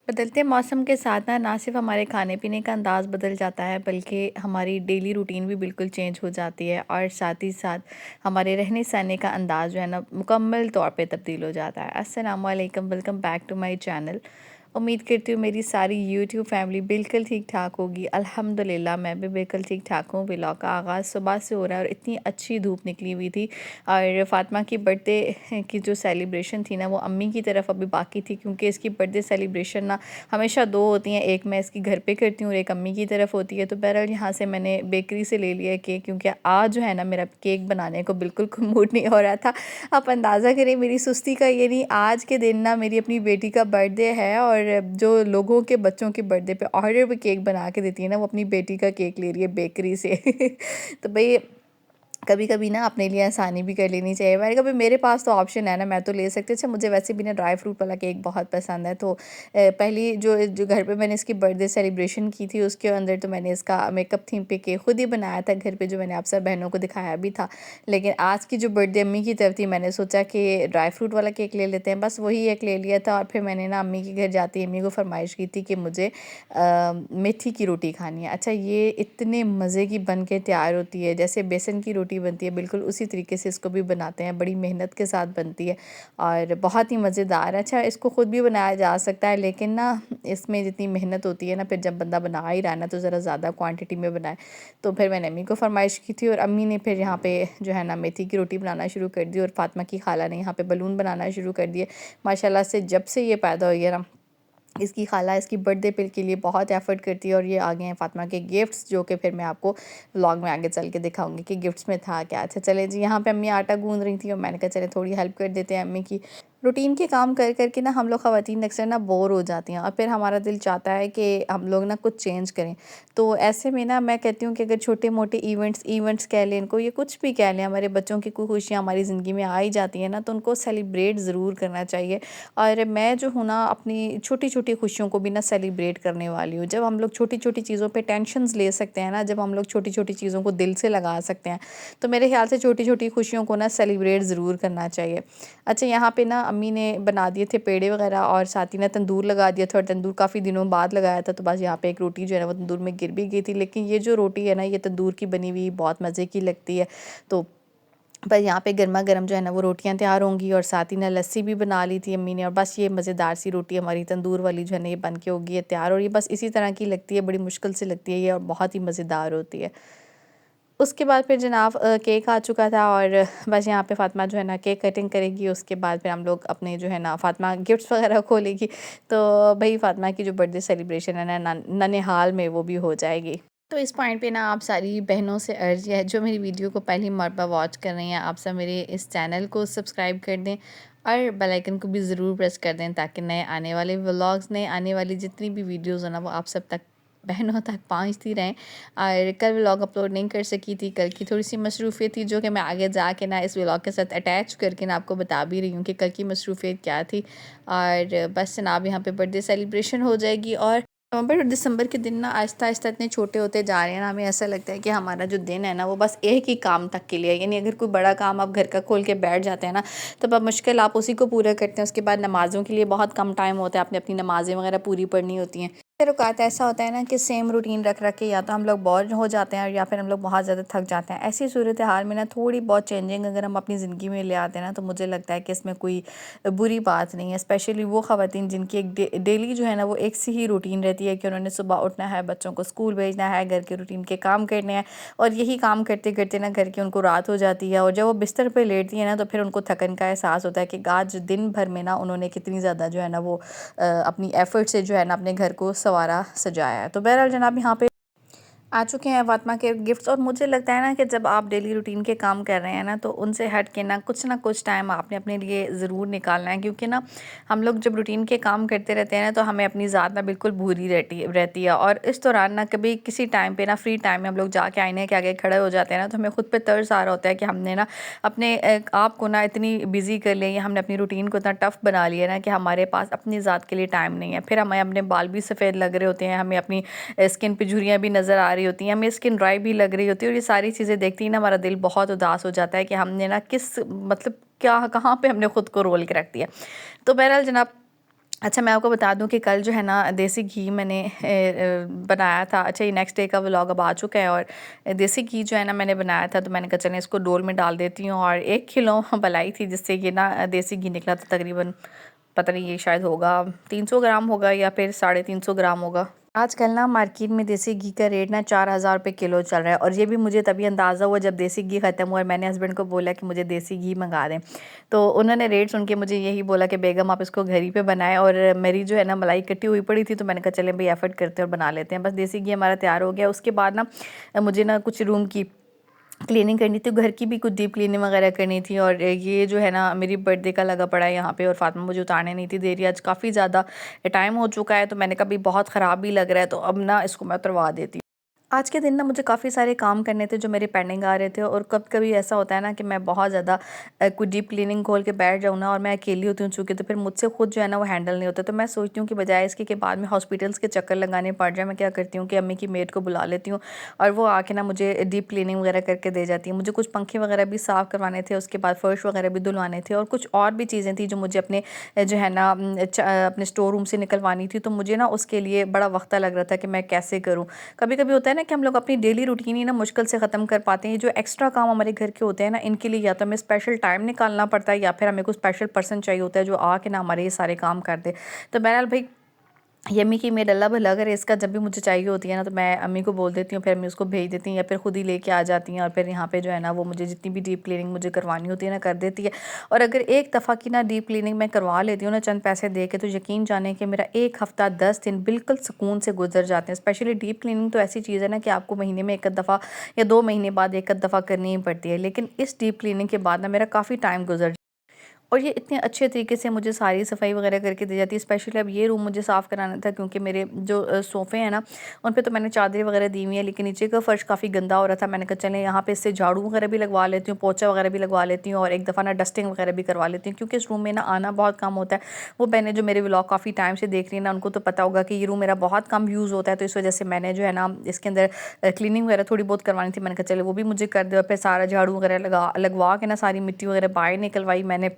बदलते मौसम के साथ ना सिर्फ हमारे खाने-पीने का अंदाज़ बदल जाता है, बल्कि हमारी डेली रूटीन भी बिल्कुल चेंज हो जाती है और साथ ही साथ हमारे रहने-सहने का अंदाज़ जो है ना, मुकम्मल तौर पे तब्दील हो जाता है। अस्सलामु अलैकुम, welcome back to my channel. उम्मीद करती हूँ मेरी सारी यूट्यूब फैमिली बिल्कुल ठीक-ठाक होगी। अल्हम्दुलिल्लाह मैं भी बिल्कुल ठीक-ठाक हूँ। व्लॉग का आगाज़ सुबह से हो रहा है और इतनी अच्छी धूप निकली हुई थी और फ़ातिमा की बर्थडे की जो सेलिब्रेशन थी ना, वो अम्मी की तरफ अभी बाकी थी, क्योंकि इसकी बर्थडे सेलिब्रेशन ना हमेशा 2 होती हैं, एक मैं इसकी घर पे करती हूँ और एक अम्मी की तरफ होती है। तो बहरहाल यहाँ से मैंने बेकरी से ले लिया केक, क्योंकि आज जो है ना मेरा केक बनाने को बिल्कुल मूड नहीं हो रहा था। आप अंदाज़ा करें मेरी सुस्ती का, ये नहीं, आज के दिन ना मेरी अपनी बेटी का बर्थडे है और जो लोगों के बच्चों के बर्थडे पे ऑर्डर पे केक बना के देती है ना, वो अपनी बेटी का केक ले रही है बेकरी से। तो भई कभी-कभी ना अपने लिए आसानी भी कर लेनी चाहिए। मैंने कहा भाई मेरे पास तो ऑप्शन है ना, मैं तो ले सकती हूँ। अच्छा, मुझे वैसे भी ना ड्राई फ्रूट वाला केक बहुत पसंद है, तो पहली जो जो घर पे मैंने इसकी बर्थडे सेलिब्रेशन की थी, उसके अंदर तो मैंने इसका मेकअप थीम पे केक खुद ही बनाया था घर पे, जो मैंने आप सब बहनों को दिखाया भी था। लेकिन आज की जो बर्थडे अम्मी की तरफ थी, मैंने सोचा कि ड्राई फ्रूट वाला केक ले लेते हैं, बस वही एक ले लिया था। और फिर मैंने ना अम्मी के घर जाती अम्मी को फरमाइश की थी कि मुझे मेथी की रोटी खानी है। अच्छा, ये इतने मज़े की बन के तैयार होती है, जैसे बेसन की रोटी बनती है बिल्कुल उसी तरीके से इसको भी बनाते हैं, बड़ी मेहनत के साथ बनती है और बहुत ही मज़ेदार। अच्छा, इसको ख़ुद भी बनाया जा सकता है, लेकिन ना इसमें जितनी मेहनत होती है ना, फिर जब बंदा बना ही रहा है ना, तो ज़रा ज़्यादा क्वांटिटी में बनाए। तो फिर मैंने अम्मी को फरमाइश की थी और अम्मी ने फिर यहाँ पे जो है ना मेथी की रोटी बनाना शुरू कर दी और फ़ातिमा की खाला ने यहाँ पे बलून बनाना शुरू कर दिए। माशाल्लाह से जब से ये पैदा हुई है ना, इसकी खाला इसकी बर्थडे पे के लिए बहुत एफ़र्ट करती है और ये आ गए हैं फ़ातिमा के गिफ्ट्स, जो कि फिर मैं आपको व्लॉग में आगे चल के दिखाऊँगी कि गिफ्ट्स में था क्या। अच्छा चलें जी, यहाँ पे अम्मी आटा गूँध रही थी और मैंने कहा चलें थोड़ी हेल्प कर देते हैं अम्मी की। रूटीन के काम कर के ना हम लोग ख़वातीन अक्सर ना बोर हो जाती हैं और फिर हमारा दिल चाहता है कि हम लोग ना कुछ चेंज करें। तो ऐसे में ना मैं कहती हूँ कि अगर छोटे-मोटे इवेंट्स कह लें इनको, या कुछ भी कह लें, हमारे बच्चों की कोई खुशियाँ हमारी ज़िंदगी में आ ही जाती हैं ना, तो उनको सेलिब्रेट ज़रूर करना चाहिए। और मैं जो हूँ ना अपनी छोटी-छोटी खुशियों को भी ना सेलिब्रेट करने वाली हूँ। जब हम लोग छोटी-छोटी चीज़ों पे टेंशन्स ले सकते हैं ना, जब हम लोग छोटी-छोटी चीज़ों को दिल से लगा सकते हैं, तो मेरे ख़्याल से छोटी-छोटी खुशियों को ना सेलिब्रेट ज़रूर करना चाहिए। अच्छा, यहाँ पे ना अम्मी ने बना दिए थे पेड़े वग़ैरह और साथ ही ना तंदूर लगा दिया था, और तंदूर काफ़ी दिनों बाद लगाया था, तो बस यहाँ पे एक रोटी जो है ना वो तंदूर में गिर भी गई थी। लेकिन ये जो रोटी है ना, ये तंदूर की बनी हुई बहुत मज़े की लगती है। तो पर यहाँ पे गरमा-गरम जो है ना वो रोटियाँ तैयार होंगी और साथ ही ना लस्सी भी बना ली थी अम्मी ने, और बस ये मज़ेदार सी रोटी हमारी तंदूर वाली जो है ना ये बन के हो गई है तैयार, और ये बस इसी तरह की लगती है, बड़ी मुश्किल से लगती है ये और बहुत ही मज़ेदार होती है। उसके बाद फिर जनाब केक आ चुका था और बस यहाँ पे फ़ातिमा जो है ना केक कटिंग करेगी, उसके बाद फिर हम लोग अपने जो है ना फ़ातिमा गिफ्ट्स वग़ैरह खोलेगी। तो भई फ़ातिमा की जो बर्थडे सेलिब्रेशन है ना ननिहाल में, वो भी हो जाएगी। तो इस पॉइंट पे ना आप सारी बहनों से अर्ज़ है, जो मेरी वीडियो को पहली मर्तबा वॉच कर रही हैं, आप सब मेरे इस चैनल को सब्सक्राइब कर दें और बेल आइकन को भी ज़रूर प्रेस कर दें, ताकि नए आने वाले व्लॉग्स, नए आने वाली जितनी भी वीडियोज़ हो ना, वो आप सब तक, बहनों तक पहुँचती रहें। और कल व्लॉग अपलोड नहीं कर सकी थी, कल की थोड़ी-सी मसरूफ़ियत थी, जो कि मैं आगे जाके ना इस व्लॉग के साथ अटैच करके ना आपको बता भी रही हूँ कि कल की मसरूफ़ियत क्या थी। और बस जनाब यहाँ पे बर्थडे सेलिब्रेशन हो जाएगी और नवंबर और दिसंबर के दिन ना आहिस्ता-आहिस्ता इतने छोटे होते जा रहे हैं ना, हमें ऐसा लगता है कि हमारा जो दिन है ना वो बस एक ही काम तक के लिए है। यानी अगर कोई बड़ा काम आप घर का खोल के बैठ जाते हैं ना, तो बमुश्किल आप उसी को पूरा करते हैं। उसके बाद नमाज़ों के लिए बहुत कम टाइम होता है, आपने अपनी नमाज़ें वगैरह पूरी पढ़नी होती हैं। फिर औक़ात ऐसा होता है ना कि सेम रूटीन रख के या तो हम लोग बोर हो जाते हैं, और या फिर हम लोग बहुत ज़्यादा थक जाते हैं। ऐसी सूरत हाल में ना थोड़ी बहुत चेंजिंग अगर हम अपनी ज़िंदगी में ले आते हैं ना, तो मुझे लगता है कि इसमें कोई बुरी बात नहीं है। स्पेशली वो ख़वातीन जिनकी एक डेली जो है ना वो एक सी ही रूटीन रहती है कि उन्होंने सुबह उठना है, बच्चों को स्कूल भेजना है, घर के रूटीन के काम करने हैं, और यही काम करते-करते ना घर की उनको रात हो जाती है, और जब वो बिस्तर पे लेटती है ना, तो फिर उनको थकन का एहसास होता है कि आज दिन भर में ना उन्होंने कितनी ज़्यादा जो है ना वो अपनी एफ़र्ट से जो है ना अपने घर को संवारा सजाया है। तो बहरहाल जनाब यहाँ पे आ चुके हैं फ़ातिमा के गिफ्ट्स, और मुझे लगता है ना कि जब आप डेली रूटीन के काम कर रहे हैं ना, तो उनसे हट के ना कुछ टाइम आपने अपने लिए ज़रूर निकालना है, क्योंकि ना हम लोग जब रूटीन के काम करते रहते हैं ना, तो हमें अपनी ज़ात ना बिल्कुल भूरी रहती है और इस दौरान ना कभी किसी टाइम पे ना फ्री टाइम में हम लोग जाके आईने के आगे खड़े हो जाते हैं ना, तो हमें खुद पे तरस आ रहा होता है कि हमने ना अपने आप को ना इतनी बिज़ी कर लिया, या हमने अपनी रूटीन को इतना टफ़ बना लिया ना कि हमारे पास अपनी ज़ात के लिए टाइम नहीं है। फिर हमें अपने बाल भी सफ़ेद लग रहे होते हैं, हमें अपनी स्किन पे झुर्रियाँ भी नज़र आ रही होती हैं, हमें स्किन ड्राई भी लग रही होती है, और ये सारी चीज़ें देखते ही ना हमारा दिल बहुत उदास हो जाता है कि हमने ना किस मतलब क्या कहाँ पे हमने खुद को रोल के रख दिया। तो बहरहाल जनाब अच्छा, मैं आपको बता दूँ कि कल जो है ना देसी घी मैंने बनाया था। अच्छा, ये नेक्स्ट डे का व्लॉग अब आ चुका है और देसी घी जो है ना मैंने बनाया था, तो मैंने कहा चलें इसको डोल में डाल देती हूँ। और 1 किलो मलाई थी, जिससे ये ना देसी घी निकला था तकरीबन, पता नहीं ये शायद होगा 300 ग्राम होगा या फिर 350 ग्राम होगा। आजकल ना मार्केट में देसी घी का रेट ना 4,000 रुपये किलो चल रहा है, और ये भी मुझे तभी अंदाज़ा हुआ जब देसी घी ख़त्म हुआ और मैंने हस्बैंड को बोला कि मुझे देसी घी मंगा दें। तो उन्होंने रेट सुन के मुझे यही बोला कि बेगम आप इसको घर ही पे बनाएं, और मेरी जो है ना मलाई कटी हुई पड़ी थी, तो मैंने कहा चलें भाई एफर्ट करते हैं और बना लेते हैं। बस देसी घी हमारा तैयार हो गया। उसके बाद ना मुझे ना कुछ रूम की क्लीनिंग करनी थी, घर की भी कुछ डीप क्लीनिंग वगैरह करनी थी। और ये जो है ना मेरी बर्थडे का लगा पड़ा है यहाँ पे, और फातिमा मुझे उतारने नहीं थी दे रही। आज काफ़ी ज़्यादा टाइम हो चुका है, तो मैंने कहा भी बहुत ख़राब भी लग रहा है, तो अब ना इसको मैं उतरवा देती हूँ। आज के दिन ना मुझे काफ़ी सारे काम करने थे जो मेरे पेंडिंग आ रहे थे, और कभी कभी ऐसा होता है ना कि मैं बहुत ज़्यादा कोई डीप क्लीनिंग खोल के बैठ जाऊँ ना, और मैं अकेली होती हूँ चूँकि, तो फिर मुझसे खुद जो है ना वो हैंडल नहीं होता। तो मैं सोचती हूँ कि बजाय इसके कि बाद में हॉस्पिटल्स के चक्कर लगाने पड़ जाए, मैं क्या करती हूँ कि अम्मी की मेड को बुला लेती हूँ, और वो आके ना मुझे डीप क्लीनिंग वगैरह करके दे जाती है। मुझे कुछ पंखे वगैरह भी साफ़ करवाने थे, उसके बाद फ़र्श वगैरह भी धुलवाने थे, और कुछ और भी चीज़ें थी जो मुझे अपने जो है ना अपने स्टोर रूम से निकलवानी थी। तो मुझे ना उसके लिए बड़ा वक्ता लग रहा था कि मैं कैसे करूँ। कभी कभी होता है ना कि हम लोग अपनी डेली रूटीन ही ना मुश्किल से ख़त्म कर पाते हैं। जो एक्स्ट्रा काम हमारे घर के होते हैं ना, इनके लिए या तो हमें स्पेशल टाइम निकालना पड़ता है, या फिर हमें कोई स्पेशल पर्सन चाहिए होता है जो आके ना हमारे ये सारे काम कर दे। तो बहरहाल भाई, ये अम्मी की मेड अल्लाह भला करे, इसका जब भी मुझे चाहिए होती है ना, तो मैं अम्मी को बोल देती हूँ, फिर अम्मी उसको भेज देती हैं, या फिर खुद ही लेके आ जाती हैं। और फिर यहाँ पे जो है ना वो मुझे जितनी भी डीप क्लीनिंग मुझे करवानी होती है ना कर देती है। और अगर एक दफ़ा की ना डीप क्लीनिंग मैं करवा लेती हूँ ना चंद पैसे दे के, तो यकीन जाने कि मेरा 1 हफ़्ता 10 दिन बिल्कुल सुकून से गुजर जाते हैं। स्पेशली डीप क्लीनिंग तो ऐसी चीज़ है ना कि आपको महीने में 1 दफ़ा या 2 महीने बाद 1 दफ़ा करनी ही पड़ती है। लेकिन इस डीप क्लीनिंग के बाद ना मेरा काफ़ी टाइम गुजर, और ये इतने अच्छे तरीके से मुझे सारी सफाई वगैरह करके दी जाती है। स्पेशली अब ये रूम मुझे साफ़ कराना था, क्योंकि मेरे जो सोफ़े हैं ना उन पे तो मैंने चादरें वगैरह दी हुई है, लेकिन नीचे का फ़र्श काफ़ी गंदा हो रहा था। मैंने कहा चलें यहाँ पे इससे झाड़ू वगैरह भी लगवा लेती हूँ, पोछा वगैरह भी लगवा लेती हूँ, और एक दफ़ा ना डस्टिंग वगैरह भी करवा लेती हूँ, क्योंकि इस रूम में ना आना बहुत कम होता है। वो बहनें जो मेरे व्लॉग काफ़ी टाइम से देख रही हैं ना, उनको तो पता होगा कि ये रूम मेरा बहुत कम यूज़ होता है। तो इस वजह से मैंने जो है ना इसके अंदर क्लीनिंग वगैरह थोड़ी बहुत करवानी थी। मैंने कहा चले वो भी मुझे कर दो। फिर सारा झाड़ू वगैरह लगवा के ना सारी मिट्टी वगैरह बाहर निकलवाई मैंने।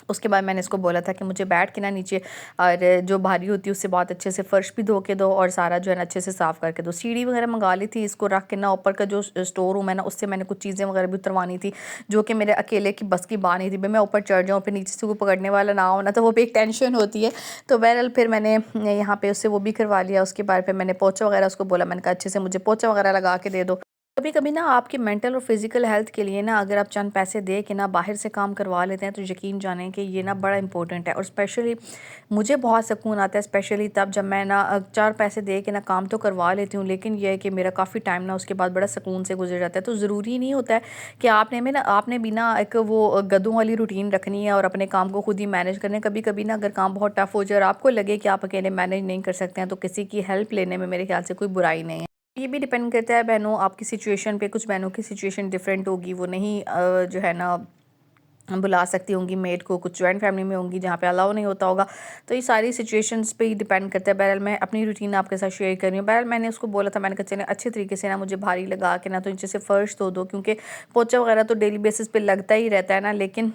उसके बाद मैंने इसको बोला था कि मुझे बैठ के ना नीचे और जो भारी होती है उससे बहुत अच्छे से फ़र्श भी धो के दो, और सारा जो है ना अच्छे से साफ़ करके दो। सीढ़ी वगैरह मंगा ली थी, इसको रख के ना ऊपर का जो स्टोर रूम है ना, उससे मैंने कुछ चीज़ें वगैरह भी उतरवानी थी, जो कि मेरे अकेले की बस की बात नहीं थी। भाई मैं ऊपर चढ़ जाऊँ, फिर नीचे से कोई पकड़ने वाला ना हो ना, तो वो भी एक टेंशन होती है। तो बहरहाल फिर मैंने यहाँ पे उससे वो भी करवा लिया। उसके बाद फिर मैंने पोछा वगैरह उसको बोला, मैंने कहा अच्छे से मुझे पोछा वगैरह लगा के दे दो। कभी कभी ना आपकी मेंटल और फिजिकल हेल्थ के लिए ना अगर आप चंद पैसे दे के ना बाहर से काम करवा लेते हैं, तो यकीन जानें कि ये ना बड़ा इंपॉर्टेंट है। और स्पेशली मुझे बहुत सुकून आता है, स्पेशली तब जब मैं ना 4 पैसे दे के ना काम तो करवा लेती हूँ, लेकिन यह है कि मेरा काफ़ी टाइम ना उसके बाद बड़ा सुकून से गुजर जाता है। तो ज़रूरी नहीं होता है कि आपने भी ना एक वो गधों वाली रूटीन रखनी है और अपने काम को खुद ही मैनेज करने। कभी कभी ना अगर काम बहुत टफ हो जाए और आपको लगे कि आप अकेले मैनेज नहीं कर सकते हैं, तो किसी की हेल्प लेने में मेरे ख्याल से कोई बुराई नहीं है। ये भी डिपेंड करता है बहनों आपकी सिचुएशन पे। कुछ बहनों की सिचुएशन डिफरेंट होगी, वो नहीं जो है ना बुला सकती होंगी मेड को। कुछ जॉइंट फैमिली में होंगी जहाँ पे अलाउ नहीं होता होगा। तो ये सारी सिचुएशंस पे ही डिपेंड करता है। बहरहाल मैं अपनी रूटीन आपके साथ शेयर कर रही हूँ। बहरहाल मैंने उसको बोला था, मैंने कहा चलें अच्छे तरीके से ना मुझे भारी लगा के ना तो नीचे से फ़र्श धो दो, क्योंकि पोछा वगैरह तो डेली बेसिस पे लगता ही रहता है ना। लेकिन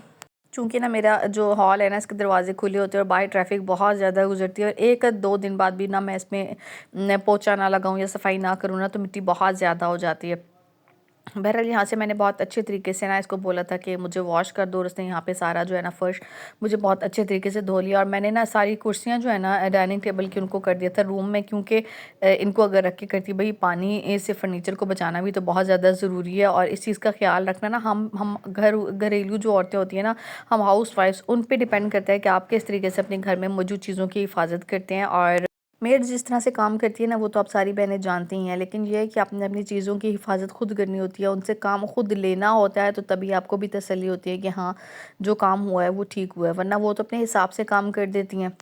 चूँकि ना मेरा जो हॉल है ना इसके दरवाजे खुले होते हैं और बाहर ट्रैफिक बहुत ज़्यादा गुजरती है, और 1-2 दिन बाद भी ना मैं इसमें पोछा ना लगाऊँ या सफाई ना करूँ ना, तो मिट्टी बहुत ज़्यादा हो जाती है। बहरहाल यहाँ से मैंने बहुत अच्छे तरीके से ना इसको बोला था कि मुझे वॉश कर दो, और उसने यहाँ पे सारा जो है ना फ़र्श मुझे बहुत अच्छे तरीके से धो लिया। और मैंने ना सारी कुर्सियाँ जो है ना डाइनिंग टेबल की उनको कर दिया था रूम में, क्योंकि इनको अगर रख के करती भाई पानी से फर्नीचर को बचाना भी तो बहुत ज़्यादा ज़रूरी है। और इस चीज़ का ख्याल रखना ना हम घरेलू जो औरतें होती हैं ना, हम हाउस वाइफ्स, उन पे डिपेंड करता है कि आप किस तरीके से अपने घर में मौजूद चीज़ों की हिफाजत करते हैं। और मेड जिस तरह से काम करती है ना, वो तो आप सारी बहनें जानती ही हैं, लेकिन ये है कि आपने अपनी चीज़ों की हिफाजत खुद करनी होती है, उनसे काम खुद लेना होता है, तो तभी आपको भी तसल्ली होती है कि हाँ जो काम हुआ है वो ठीक हुआ है, वरना वो तो अपने हिसाब से काम कर देती हैं।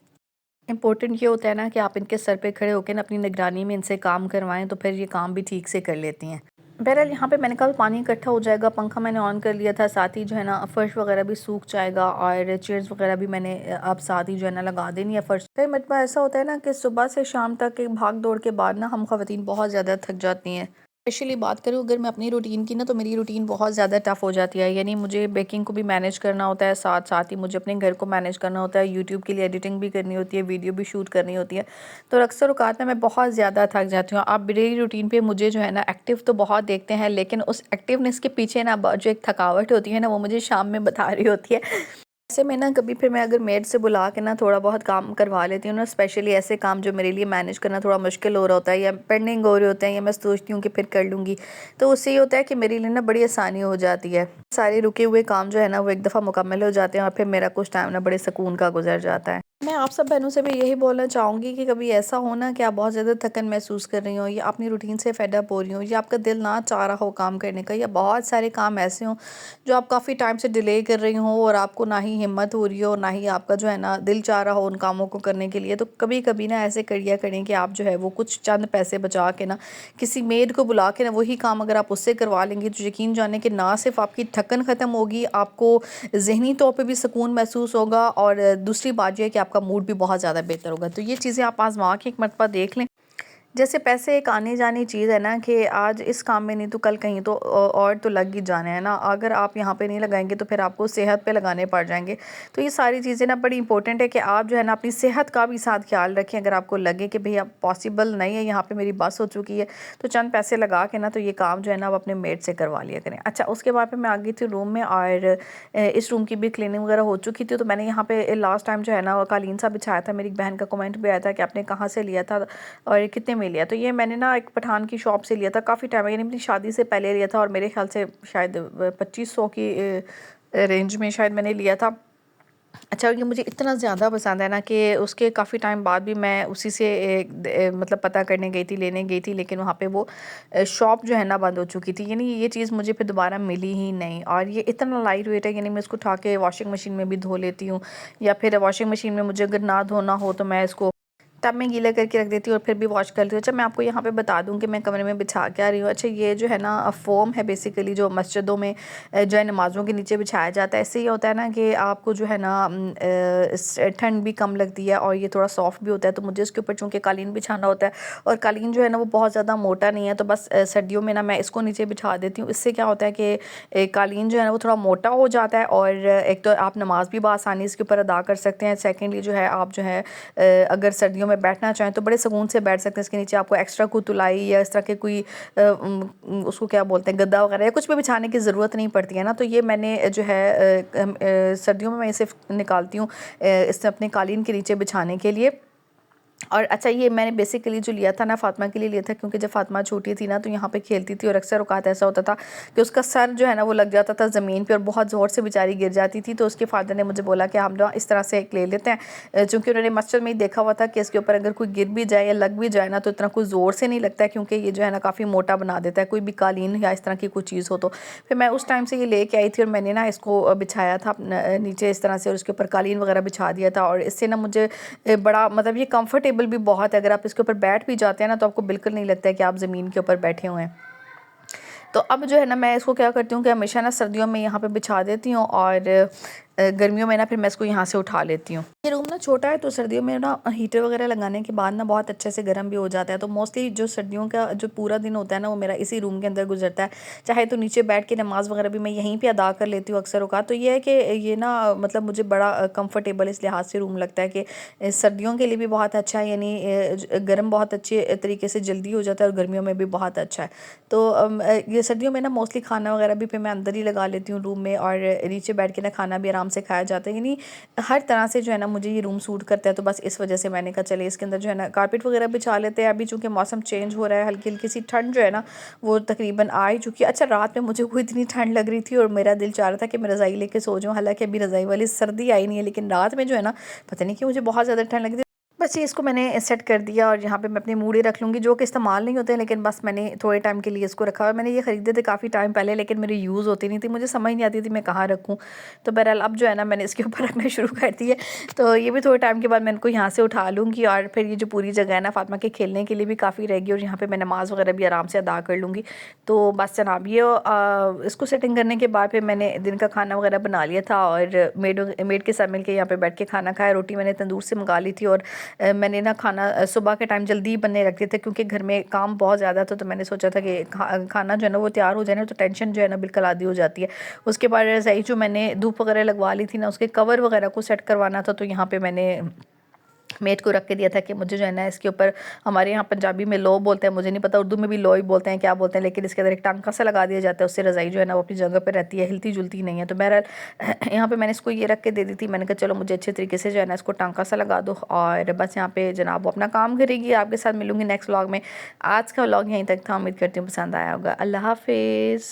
इम्पोर्टेंट ये होता है ना कि आप इनके सर पे खड़े होकर ना अपनी निगरानी में इनसे काम करवाएं, तो फिर ये काम भी ठीक से कर लेती हैं। बहरहाल यहाँ पे मैंने कहा पानी इकट्ठा हो जाएगा, पंखा मैंने ऑन कर लिया था, साथ ही जो है ना फर्श वगैरह भी सूख जाएगा, और चेयर्स वगैरह भी मैंने अब साथ ही जो है ना लगा देनी है फर्श। कई मरतबा ऐसा होता है ना कि सुबह से शाम तक एक भाग दौड़ के बाद ना हम ख़वातीन बहुत ज़्यादा थक जाती हैं। स्पेशली बात करूँ अगर मैं अपनी रूटीन की ना, तो मेरी रूटीन बहुत ज़्यादा टफ़ हो जाती है। यानी मुझे बेकिंग को भी मैनेज करना होता है, साथ साथ ही मुझे अपने घर को मैनेज करना होता है, यूट्यूब के लिए एडिटिंग भी करनी होती है, वीडियो भी शूट करनी होती है। तो अक्सर औक़ात ना मैं बहुत ज़्यादा थक जाती हूँ। आप डेली रूटीन पे मुझे जो है ना एक्टिव तो बहुत देखते हैं, लेकिन उस एक्टिवनेस के पीछे ना जो एक थकावट होती है ना, वो मुझे शाम में बता रही होती है। ऐसे में ना कभी फिर मैं अगर मेड से बुला के ना थोड़ा बहुत काम करवा लेती हूँ ना, स्पेशली ऐसे काम जो मेरे लिए मैनेज करना थोड़ा मुश्किल हो रहा होता है या पेंडिंग हो रहे होते हैं, या मैं सोचती हूँ कि फिर कर लूँगी, तो उससे ये होता है कि मेरे लिए ना बड़ी आसानी हो जाती है। सारे रुके हुए काम जो है ना वो एक दफ़ा मुकम्मल हो जाते हैं और फिर मेरा कुछ टाइम ना बड़े सुकून का गुजर जाता है। मैं आप सब बहनों से भी यही बोलना चाहूँगी कि कभी ऐसा हो ना कि आप बहुत ज़्यादा थकन महसूस कर रही हो, या अपनी रूटीन से फेड अप हो रही हो, या आपका दिल ना चाह रहा हो काम करने का, या बहुत सारे काम ऐसे हों जो आप काफ़ी टाइम से डिले कर रही हो और आपको ना ही हिम्मत हो रही हो, ना ही आपका जो है ना दिल चाह रहा हो उन कामों को करने के लिए, तो कभी कभी ना ऐसे करिया करें कि आप जो है वो कुछ चंद पैसे बचा के ना किसी मेड को बुला के ना वही काम अगर आप उससे करवा लेंगे, तो यकीन जाने कि ना सिर्फ आपकी थकन ख़त्म होगी, आपको ज़हनी तौर पे भी सुकून महसूस होगा, और दूसरी बात ये है कि आपका मूड भी बहुत ज़्यादा बेहतर होगा। तो ये चीज़ें आप आज़मा के एक मरतबा देख लें। जैसे पैसे एक आने जानी चीज़ है ना, कि आज इस काम में नहीं तो कल कहीं तो और तो लग ही जाने हैं ना। अगर आप यहाँ पे नहीं लगाएंगे तो फिर आपको सेहत पे लगाने पड़ जाएंगे। तो ये सारी चीज़ें ना बड़ी इंपॉर्टेंट है कि आप जो है ना अपनी सेहत का भी साथ ख्याल रखें। अगर आपको लगे कि भैया पॉसिबल नहीं है, यहाँ पे मेरी बस हो चुकी है, तो चंद पैसे लगा के ना तो ये काम जो है ना आप अपने मेड से करवा लिया करें। अच्छा, उसके बाद फिर मैं आ गई थी रूम में, और इस रूम की भी क्लीनिंग वगैरह हो चुकी थी। तो मैंने यहाँ पे लास्ट टाइम जो है ना कालीन सा बिछाया था। मेरी बहन का कमेंट भी आया था कि आपने कहाँ से लिया था और कितने में लिया। तो ये मैंने ना एक पठान की शॉप से लिया था, काफ़ी टाइम यानी अपनी शादी से पहले लिया था, और मेरे ख्याल से शायद 2500 की रेंज में शायद मैंने लिया था। अच्छा, ये मुझे इतना ज़्यादा पसंद है ना कि उसके काफ़ी टाइम बाद भी मैं उसी से मतलब पता करने गई थी, लेने गई थी, लेकिन वहाँ पे वो शॉप जो है ना बंद हो चुकी थी। यानी ये चीज़ मुझे फिर दोबारा मिली ही नहीं, और ये इतना लाइट वेट है, यानी मैं इसको उठा के वॉशिंग मशीन में भी धो लेती हूँ, या फिर वॉशिंग मशीन में मुझे अगर ना धोना हो तो मैं इसको टब में गीला करके रख देती हूँ और फिर भी वॉश कर लेती हूँ। अच्छा, मैं आपको यहाँ पे बता दूँ कि मैं कमरे में बिछा के आ रही हूँ। अच्छा, ये जो है ना फ़ोम है बेसिकली, जो मस्जिदों में जो है नमाज़ों के नीचे बिछाया जाता है। इससे ये होता है ना कि आपको जो है ना ठंड भी कम लगती है, और ये थोड़ा सॉफ्ट भी होता है। तो मुझे इसके ऊपर चूँकि कालीन बिछाना होता है, और कालीन जो है ना वो बहुत ज़्यादा मोटा नहीं है, तो बस सर्दियों में ना मैं इसको नीचे बिछा देती हूँ। इससे क्या होता है कि कालीन जो है ना वो थोड़ा मोटा हो जाता है, और एक तो आप नमाज़ भी बआसानी इसके ऊपर अदा कर सकते हैं। सेकेंडली जो है आप जो है अगर सर्दियों में बैठना चाहें तो बड़े सुकून से बैठ सकते हैं। इसके नीचे आपको एक्स्ट्रा कोई तुलाई या इस तरह के कोई उसको क्या बोलते हैं, गद्दा वगैरह या कुछ भी बिछाने की ज़रूरत नहीं पड़ती है ना। तो ये मैंने जो है सर्दियों में मैं इसे निकालती हूँ इसे अपने कालीन के नीचे बिछाने के लिए। और अच्छा, ये मैंने बेसिकली जो लिया था ना फ़ातिमा के लिए लिया था, क्योंकि जब फ़ातिमा छोटी थी ना तो यहाँ पे खेलती थी, और अक्सर औक़ात ऐसा होता था कि उसका सर जो है ना वो लग जाता था ज़मीन पे और बहुत ज़ोर से बेचारी गिर जाती थी। तो उसके फ़ादर ने मुझे बोला कि हम ना इस तरह से एक ले लेते हैं, चूँकि उन्होंने मस्जिद में ही देखा हुआ था कि इसके ऊपर अगर कोई गिर भी जाए या लग भी जाए ना तो इतना कोई ज़ोर से नहीं लगता है, क्योंकि ये जो है ना काफ़ी मोटा बना देता है, कोई भी कालीन या इस तरह की कोई चीज़ हो तो। फिर मैं उस टाइम से ये लेके आई थी, और मैंने ना इसको बिछाया था नीचे इस तरह से, और उसके ऊपर कालीन वगैरह बिछा दिया था। और इससे ना मुझे बड़ा मतलब ये कंफर्टेबल भी बहुत है। अगर आप इसके ऊपर बैठ भी जाते हैं ना तो आपको बिल्कुल नहीं लगता है कि आप ज़मीन के ऊपर बैठे हुए हैं। तो अब जो है ना मैं इसको क्या करती हूँ कि हमेशा ना सर्दियों में यहाँ पे बिछा देती हूँ, और गर्मियों में ना फिर मैं इसको यहाँ से उठा लेती हूँ। ये रूम ना छोटा है, तो सर्दियों में ना हीटर वगैरह लगाने के बाद ना बहुत अच्छे से गर्म भी हो जाता है। तो मोस्टली जो सर्दियों का जो पूरा दिन होता है ना वो मेरा इसी रूम के अंदर गुजरता है। चाहे तो नीचे बैठ के नमाज़ वगैरह भी मैं यहीं पे अदा कर लेती हूँ अक्सर औक़ात। तो ये है कि ये ना मतलब मुझे बड़ा कंफर्टेबल इस लिहाज से रूम लगता है कि सर्दियों के लिए भी बहुत अच्छा है, यानी गर्म बहुत अच्छे तरीके से जल्दी हो जाता है, और गर्मियों में भी बहुत अच्छा है। तो ये सर्दियों में ना मोस्टली खाना वगैरह भी फिर मैं अंदर ही लगा लेती हूँ रूम में, और नीचे बैठ के ना खाना भी आराम से खाया जाता है। यानी हर तरह से जो है ना मुझे ये रूम सूट करता है। तो बस इस वजह से मैंने कहा चले इसके अंदर जो है ना कारपेट वगैरह बिछा लेते हैं। अभी चूँकि मौसम चेंज हो रहा है, हल्की हल्की सी ठंड जो है ना वो तकरीबन आ ही चुकी है। अच्छा, रात में मुझे कोई इतनी ठंड लग रही थी और मेरा दिल चाह रहा था कि मैं रज़ाई लेके सो जाऊँ, हालांकि अभी रज़ाई वाली सर्दी आई नहीं है, लेकिन रात में जो है ना पता नहीं कि मुझे बहुत ज़्यादा ठंड लग रही थी। बस ये इसको मैंने सेट कर दिया, और यहाँ पे मैं अपने मूड़े रख लूँगी जो कि इस्तेमाल नहीं होते, लेकिन बस मैंने थोड़े टाइम के लिए इसको रखा हुआ है। मैंने ये ख़रीदे थे काफ़ी टाइम पहले, लेकिन मेरी यूज़ होती नहीं थी, मुझे समझ नहीं आती थी मैं कहाँ रखूँ। तो बहरहाल अब जो है ना मैंने इसके ऊपर रखना शुरू कर दिए। तो ये भी थोड़े टाइम के बाद मैं इनको यहाँ से उठा लूँगी, और फिर ये जो पूरी जगह है ना फ़ातिमा के खेलने के लिए भी काफ़ी रहेगी, और यहाँ पर मैं नमाज़ वगैरह भी आराम से अदा कर लूँगी। तो बस जनाब ये इसको सेटिंग करने के बाद फिर मैंने दिन का खाना वगैरह बना लिया था, और मेड के साथ मिल के यहाँ पर बैठ के खाना खाया। रोटी मैंने तंदूर से मंगा ली थी, और मैंने ना खाना सुबह के टाइम जल्दी बनने रख दिए थे क्योंकि घर में काम बहुत ज़्यादा था। तो मैंने सोचा था कि खाना जो है ना वो तैयार हो जाए ना तो टेंशन जो है ना बिल्कुल आधी हो जाती है। उसके बाद रज़ाई जो मैंने धूप वगैरह लगवा ली थी ना, उसके कवर वगैरह को सेट करवाना था। तो यहाँ पे मैंने मेट को रख के दिया था कि मुझे जो है ना इसके ऊपर, हमारे यहाँ पंजाबी में लो बोलते हैं, मुझे नहीं पता उर्दू में भी लो ही बोलते हैं क्या बोलते हैं, लेकिन इसके अंदर एक टांका सा लगा दिया जाता है, उससे रज़ाई जो है ना वो अपनी जगह पे रहती है, हिलती जुलती नहीं है। तो बहरहाल यहाँ पे मैंने इसको ये रख के दे दी थी। मैंने कहा चलो मुझे अच्छे तरीके से जो है ना इसको टांका सा लगा दो और बस यहाँ पे जनाब वो अपना काम करेगी। आपके साथ मिलूंगी नेक्स्ट व्लॉग में। आज का व्लॉग यहीं तक था, उम्मीद करती हूँ पसंद आया होगा। अल्लाह हाफिज़।